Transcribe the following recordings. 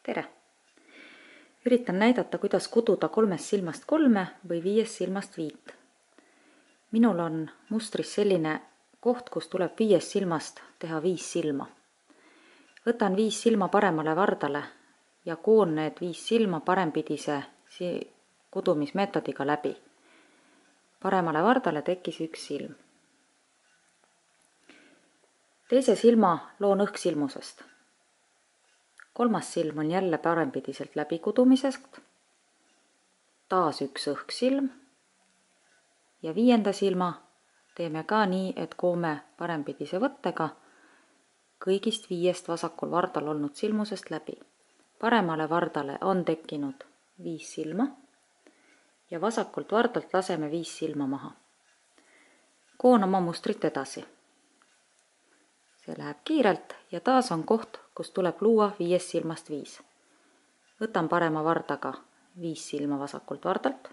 tere! Üritan näidata, kuidas kududa 3 silmast 3 või 5 silmast 5. Minul on mustris selline koht, kus tuleb 5 silmast teha 5 silma. Võtan 5 silma paremale vardale ja koon need 5 silma parempidise kudumismeetodiga läbi. Paremale vardale tekkis 1 silm. Teise silma loon õhksilmusest. 3. silm on jälle parempidiselt läbikudumisest, taas 1 õhksilm ja 5. silma teeme ka nii, et koome parempidise võttega kõigist 5 vasakul vardal olnud silmusest läbi. Paremale vardale on tekkinud 5 silma ja vasakult vardalt laseme 5 silma maha. Koon oma mustrit edasi. See läheb kiirelt ja taas on koht, kus tuleb luua 5 silmast 5. Võtan parema vardaga 5 silma vasakult vardalt.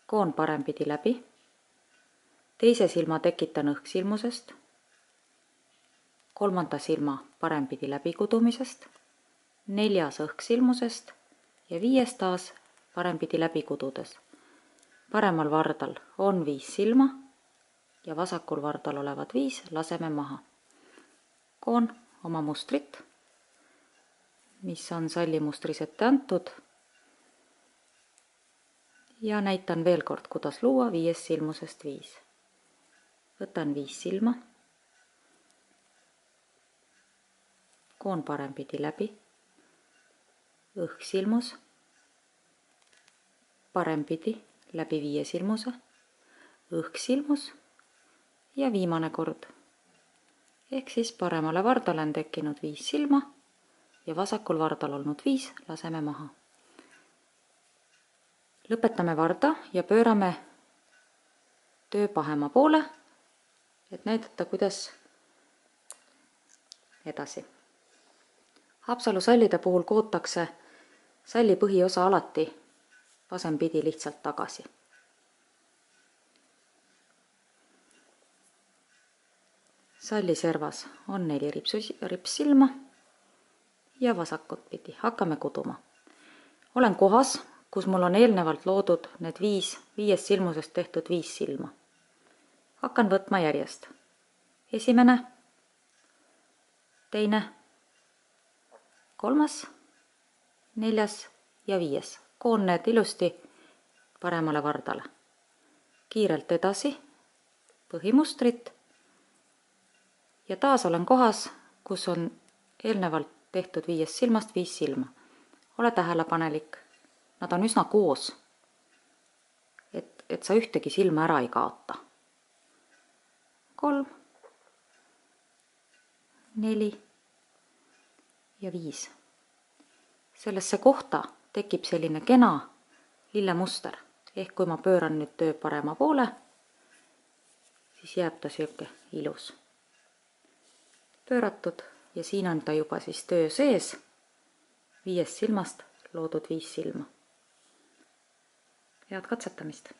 Koon parempidi läbi. Teise silma tekitan õhksilmusest. 3. silma parempidi läbikudumisest. 4. õhksilmusest ja 5. taas parempidi läbi kududes. Paremal vardal on 5 silma ja vasakul vardal olevad 5 laseme maha. Koon oma mustrit, mis on sallimustris ette antud ja näitan veel kord, kuidas luua 5 silmusest 5. Võtan 5 silma, koon parempidi läbi, õhksilmus, parempidi läbi 5 silmuse, õhksilmus ja viimane kord. Ehk siis paremale vardale on tekkinud 5 silma ja vasakul vardal olnud 5 laseme maha. Lõpetame varda ja pöörame töö pahema poole, et näidata, kuidas edasi. Haapsalu sallide puhul kootakse salli põhiosa alati vasempidi lihtsalt tagasi. Salli servas on 4 ripssilma ja vasakut pidi. Hakkame kuduma. Olen kohas, kus mul on eelnevalt loodud need 5 silmusest tehtud 5 silma. Hakkan võtma järjest. 1., 2., 3., 4. ja 5. Koon need ilusti paremale vardale. Kiirelt edasi, põhimustrit. Ja taas olen kohas, kus on eelnevalt tehtud 5 silmast 5 silma. Ole tähelepanelik. Nad on üsna koos, et sa ühtegi silma ära ei kaota. 3, 4 ja 5. Sellesse kohta tekib selline kena lillemuster. Ehk kui ma pööran nüüd töö parema poole, siis jääb ta siuke ilus. Pööratud ja siin on ta juba siis töö sees, 5 silmast loodud 5 silma. Head katsetamist!